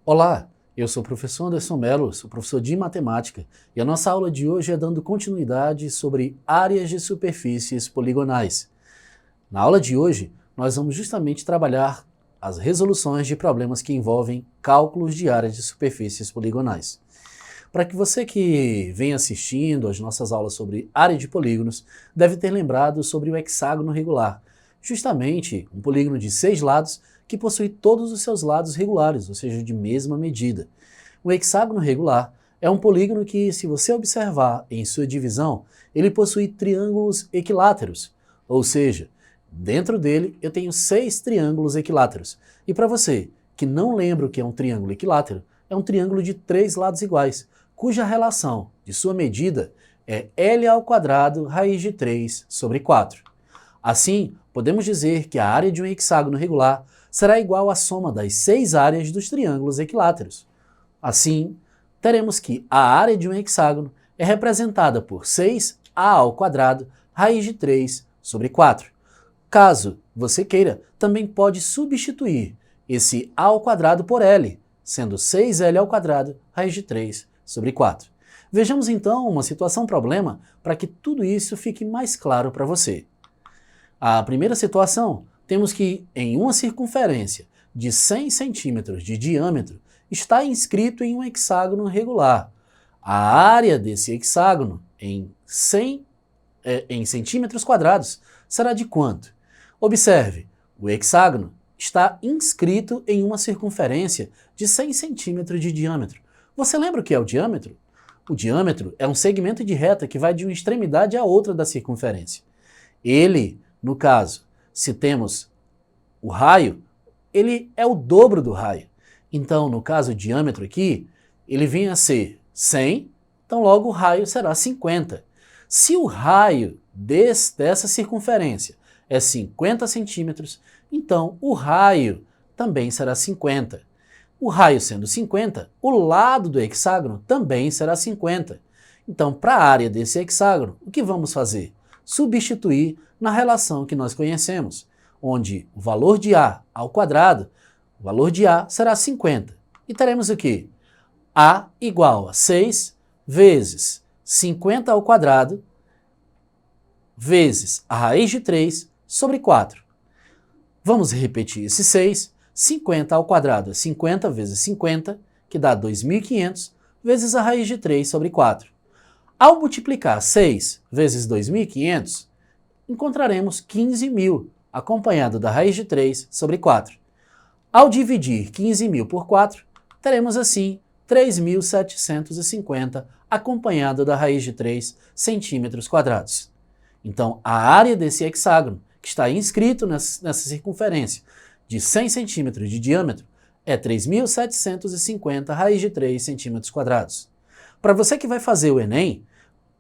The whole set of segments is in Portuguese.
Olá, eu sou o professor Anderson Mello, sou professor de matemática e a nossa aula de hoje é dando continuidade sobre áreas de superfícies poligonais. Na aula de hoje, nós vamos justamente trabalhar as resoluções de problemas que envolvem cálculos de áreas de superfícies poligonais. Para que você que vem assistindo às nossas aulas sobre área de polígonos, deve ter lembrado sobre o hexágono regular, justamente um polígono de 6 lados que possui todos os seus lados regulares, ou seja, de mesma medida. O hexágono regular é um polígono que, se você observar em sua divisão, ele possui triângulos equiláteros, ou seja, dentro dele eu tenho 6 triângulos equiláteros. E para você que não lembra o que é um triângulo equilátero, é um triângulo de 3 lados iguais, cuja relação de sua medida é L² raiz de 3 sobre 4. Assim, podemos dizer que a área de um hexágono regular será igual à soma das 6 áreas dos triângulos equiláteros. Assim, teremos que a área de um hexágono é representada por 6a² raiz de 3 sobre 4. Caso você queira, também pode substituir esse a² por L, sendo 6L² raiz de 3 sobre 4. Vejamos então uma situação-problema para que tudo isso fique mais claro para você. A primeira situação, temos que em uma circunferência de 100 centímetros de diâmetro está inscrito em um hexágono regular. A área desse hexágono em centímetros quadrados será de quanto? Observe, o hexágono está inscrito em uma circunferência de 100 centímetros de diâmetro. Você lembra o que é o diâmetro? O diâmetro é um segmento de reta que vai de uma extremidade à outra da circunferência. Ele, no caso, se temos o raio, ele é o dobro do raio. Então, no caso o diâmetro aqui, ele vem a ser 100, então logo o raio será 50. Se o raio dessa circunferência é 50 centímetros, então o raio também será 50. O raio sendo 50, o lado do hexágono também será 50. Então, para a área desse hexágono, o que vamos fazer? Substituir na relação que nós conhecemos, onde o valor de A ao quadrado, o valor de A será 50. E teremos o quê? A igual a 6 vezes 50 ao quadrado vezes a raiz de 3 sobre 4. Vamos repetir esse 6. 50 ao quadrado é 50 vezes 50, que dá 2.500, vezes a raiz de 3 sobre 4. Ao multiplicar 6 vezes 2.500, encontraremos 15.000, acompanhado da raiz de 3 sobre 4. Ao dividir 15.000 por 4, teremos assim 3.750, acompanhado da raiz de 3 centímetros quadrados. Então, a área desse hexágono, que está inscrito nessa circunferência de 100 centímetros de diâmetro, é 3.750 raiz de 3 centímetros quadrados. Para você que vai fazer o Enem,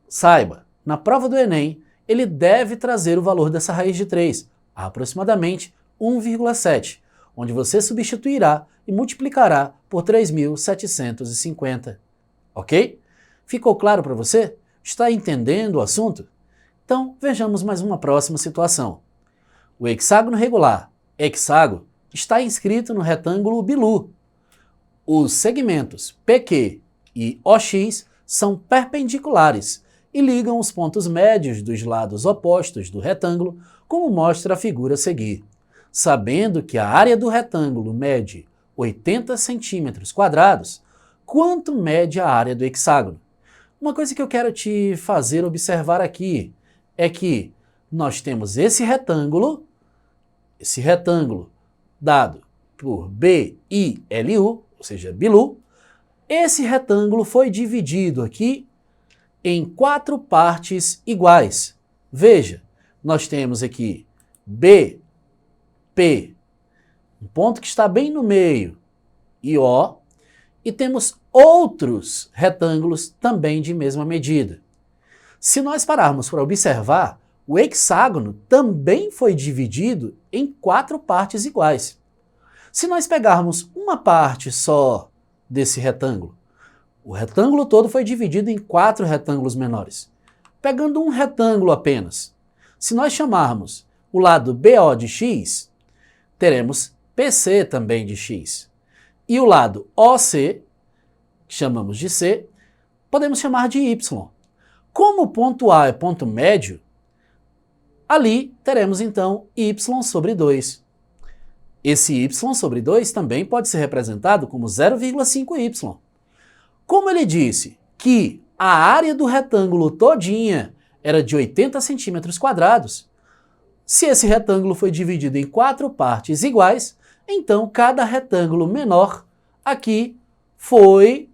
saiba, na prova do Enem, ele deve trazer o valor dessa raiz de 3, aproximadamente 1,7, onde você substituirá e multiplicará por 3.750. Ok? Ficou claro para você? Está entendendo o assunto? Então, vejamos mais uma próxima situação. O hexágono regular, hexágono, está inscrito no retângulo bilu. Os segmentos PQ e OX são perpendiculares e ligam os pontos médios dos lados opostos do retângulo, como mostra a figura a seguir. Sabendo que a área do retângulo mede 80 centímetros quadrados, quanto mede a área do hexágono? Uma coisa que eu quero te fazer observar aqui é que nós temos esse retângulo dado por BILU, ou seja, bilu. Esse retângulo foi dividido aqui em 4 partes iguais. Veja, nós temos aqui BP, um ponto que está bem no meio, e O, e temos outros retângulos também de mesma medida. Se nós pararmos para observar, o hexágono também foi dividido em 4 partes iguais. Se nós pegarmos uma parte só desse retângulo, o retângulo todo foi dividido em 4 retângulos menores. Pegando um retângulo apenas, se nós chamarmos o lado BO de x, teremos PC também de x. e o lado OC, que chamamos de C, podemos chamar de Y. Como o ponto A é ponto médio, ali teremos então y sobre 2. Esse y sobre 2 também pode ser representado como 0,5y. Como ele disse que a área do retângulo todinha era de 80 centímetros quadrados, se esse retângulo foi dividido em 4 partes iguais, então cada retângulo menor aqui foi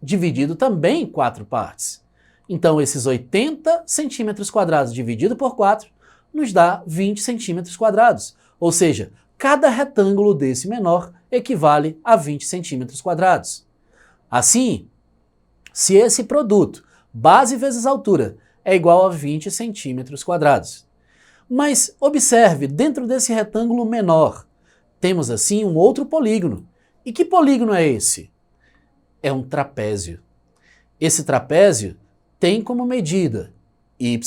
dividido também em 4 partes. Então esses 80 centímetros quadrados dividido por 4 nos dá 20 centímetros quadrados. Ou seja, cada retângulo desse menor equivale a 20 centímetros quadrados. Assim, se esse produto, base vezes altura, é igual a 20 centímetros quadrados. Mas observe, dentro desse retângulo menor, temos assim um outro polígono. E que polígono é esse? É um trapézio. Esse trapézio tem como medida y,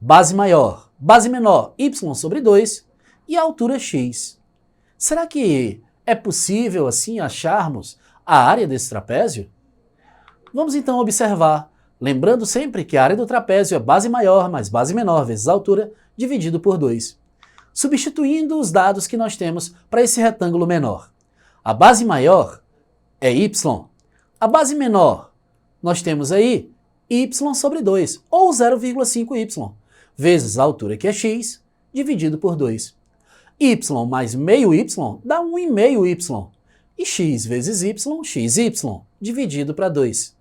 base maior, base menor, y sobre 2, e a altura x. Será que é possível assim acharmos a área desse trapézio? Vamos então observar, lembrando sempre que a área do trapézio é base maior mais base menor vezes altura dividido por 2. Substituindo os dados que nós temos para esse retângulo menor. A base maior é y. A base menor, nós temos aí y sobre 2, ou 0,5y, vezes a altura que é x, dividido por 2. Y mais meio y dá 1,5y. E x vezes y, xy, dividido para 2.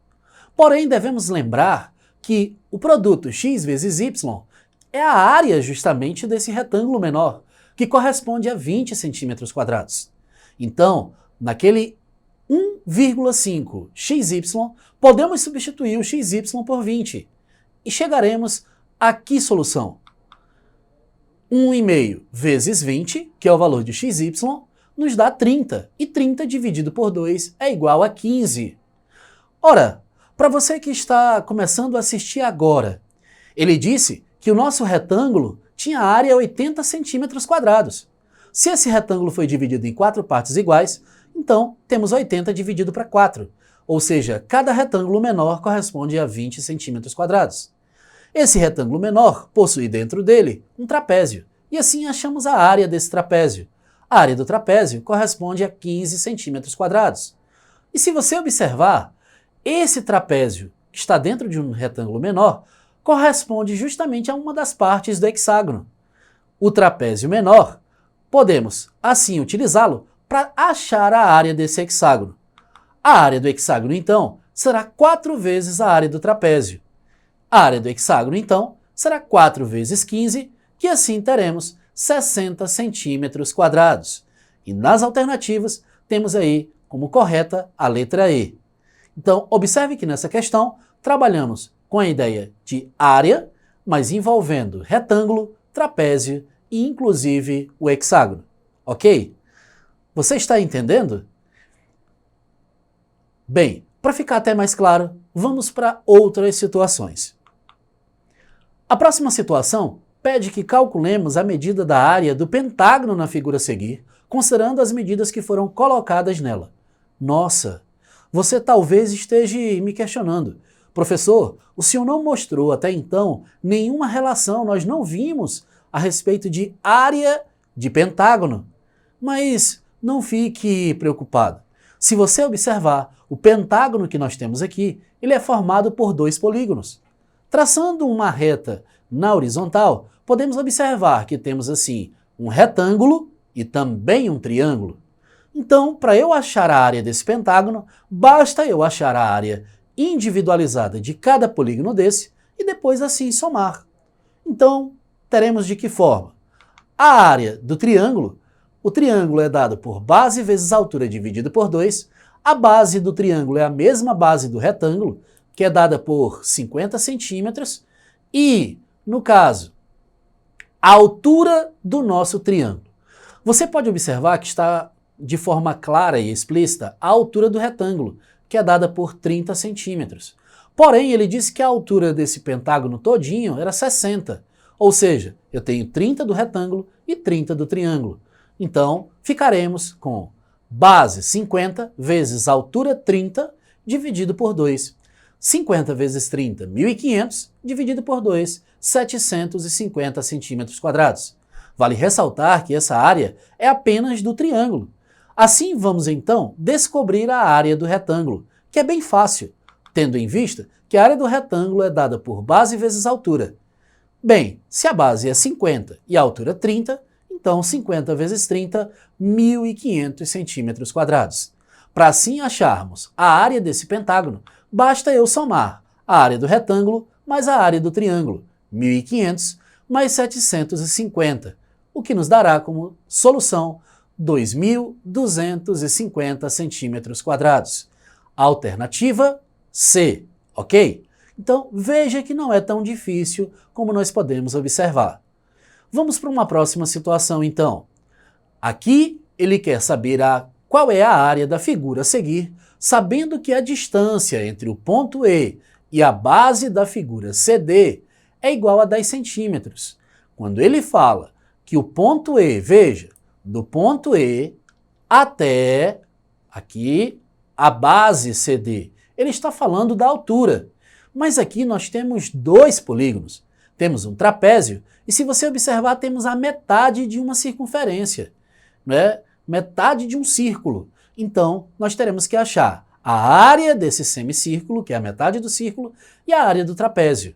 Porém, devemos lembrar que o produto x vezes y é a área justamente desse retângulo menor, que corresponde a 20 centímetros quadrados. Então, naquele 1,5 xy, podemos substituir o xy por 20 e chegaremos a que solução? 1,5 vezes 20, que é o valor de xy, nos dá 30, e 30 dividido por 2 é igual a 15. Ora, para você que está começando a assistir agora, ele disse que o nosso retângulo tinha área 80 centímetros quadrados. Se esse retângulo foi dividido em 4 partes iguais, então temos 80 dividido para 4, ou seja, cada retângulo menor corresponde a 20 centímetros quadrados. Esse retângulo menor possui dentro dele um trapézio, e assim achamos a área desse trapézio. A área do trapézio corresponde a 15 centímetros quadrados. E se você observar, esse trapézio que está dentro de um retângulo menor corresponde justamente a uma das partes do hexágono. O trapézio menor, podemos assim utilizá-lo para achar a área desse hexágono. A área do hexágono, então, será 4 vezes a área do trapézio. A área do hexágono, então, será 4 vezes 15, que assim teremos 60 centímetros quadrados. E nas alternativas, temos aí como correta a letra E. Então, observe que nessa questão, trabalhamos com a ideia de área, mas envolvendo retângulo, trapézio e inclusive o hexágono. Ok? Você está entendendo? Bem, para ficar até mais claro, vamos para outras situações. A próxima situação pede que calculemos a medida da área do pentágono na figura a seguir, considerando as medidas que foram colocadas nela. Nossa, você talvez esteja me questionando. Professor, o senhor não mostrou até então nenhuma relação, nós não vimos a respeito de área de pentágono. Mas não fique preocupado. Se você observar, o pentágono que nós temos aqui, ele é formado por 2 polígonos. Traçando uma reta na horizontal, podemos observar que temos assim um retângulo e também um triângulo. Então, para eu achar a área desse pentágono, basta eu achar a área individualizada de cada polígono desse e depois assim somar. Então, teremos de que forma? A área do triângulo, o triângulo é dado por base vezes altura dividido por 2, a base do triângulo é a mesma base do retângulo, que é dada por 50 centímetros, e, no caso, a altura do nosso triângulo. Você pode observar que está de forma clara e explícita a altura do retângulo, que é dada por 30 centímetros. Porém, ele disse que a altura desse pentágono todinho era 60, ou seja, eu tenho 30 do retângulo e 30 do triângulo. Então, ficaremos com Base 50 vezes altura 30 dividido por 2. 50 vezes 30, 1.500, dividido por 2, 750 centímetros quadrados. Vale ressaltar que essa área é apenas do triângulo. Assim, vamos então descobrir a área do retângulo, que é bem fácil, tendo em vista que a área do retângulo é dada por base vezes altura. Bem, se a base é 50 e a altura 30, então 50 vezes 30, 1.500 centímetros quadrados. Para assim acharmos a área desse pentágono, basta eu somar a área do retângulo mais a área do triângulo, 1.500 mais 750, o que nos dará como solução 2.250 centímetros quadrados. Alternativa C, ok? Então veja que não é tão difícil como nós podemos observar. Vamos para uma próxima situação então. Aqui ele quer saber qual é a área da figura a seguir, sabendo que a distância entre o ponto E e a base da figura CD é igual a 10 centímetros. Quando ele fala que o ponto E, veja, do ponto E até aqui a base CD, ele está falando da altura. Mas aqui nós temos dois polígonos. Temos um trapézio e, se você observar, temos a metade de uma circunferência, né? Metade de um círculo. Então, nós teremos que achar a área desse semicírculo, que é a metade do círculo, e a área do trapézio.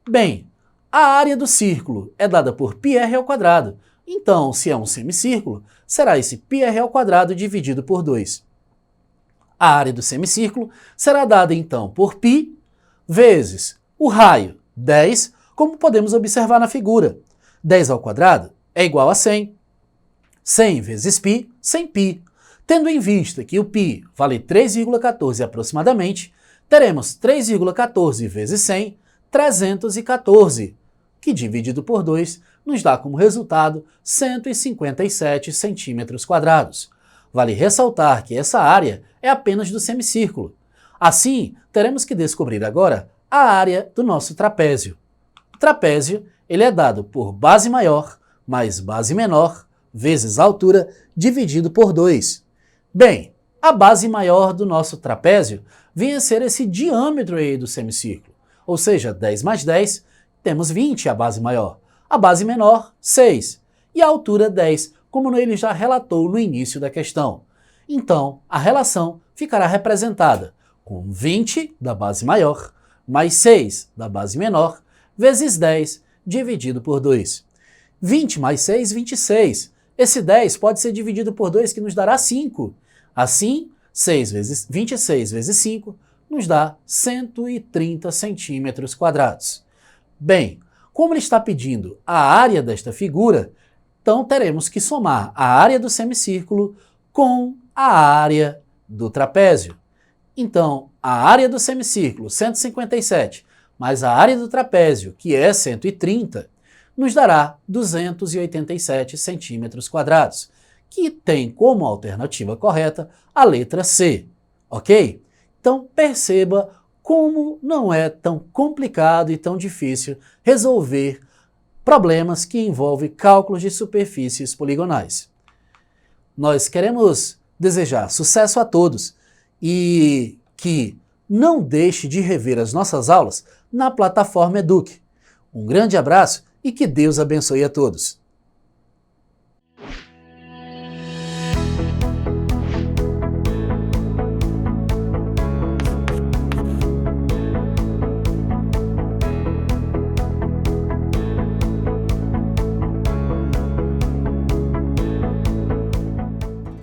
Bem, a área do círculo é dada por πr ao quadrado. Então, se é um semicírculo, será esse πr ao quadrado dividido por 2. A área do semicírculo será dada, então, por π vezes o raio, 10, como podemos observar na figura. 10 ao quadrado é igual a 100. 100 vezes π, 100π. Tendo em vista que o π vale 3,14 aproximadamente, teremos 3,14 vezes 100, 314, que dividido por 2 nos dá como resultado 157 centímetros quadrados. Vale ressaltar que essa área é apenas do semicírculo. Assim, teremos que descobrir agora a área do nosso trapézio. O trapézio ele é dado por base maior mais base menor vezes altura dividido por 2. Bem, a base maior do nosso trapézio vem a ser esse diâmetro aí do semicírculo, ou seja, 10 mais 10, temos 20 a base maior. A base menor, 6. E a altura, 10, como ele já relatou no início da questão. Então, a relação ficará representada com 20 da base maior, mais 6 da base menor, vezes 10, dividido por 2. 20 mais 6, 26. Esse 10 pode ser dividido por 2, que nos dará 5. Assim, 26 vezes 5 nos dá 130 centímetros quadrados. Bem, como ele está pedindo a área desta figura, então teremos que somar a área do semicírculo com a área do trapézio. Então, a área do semicírculo, 157, mais a área do trapézio, que é 130, nos dará 287 centímetros quadrados, que tem como alternativa correta a letra C, ok? Então, perceba como não é tão complicado e tão difícil resolver problemas que envolvem cálculos de superfícies poligonais. Nós queremos desejar sucesso a todos e que não deixe de rever as nossas aulas na plataforma Eduque. Um grande abraço e que Deus abençoe a todos.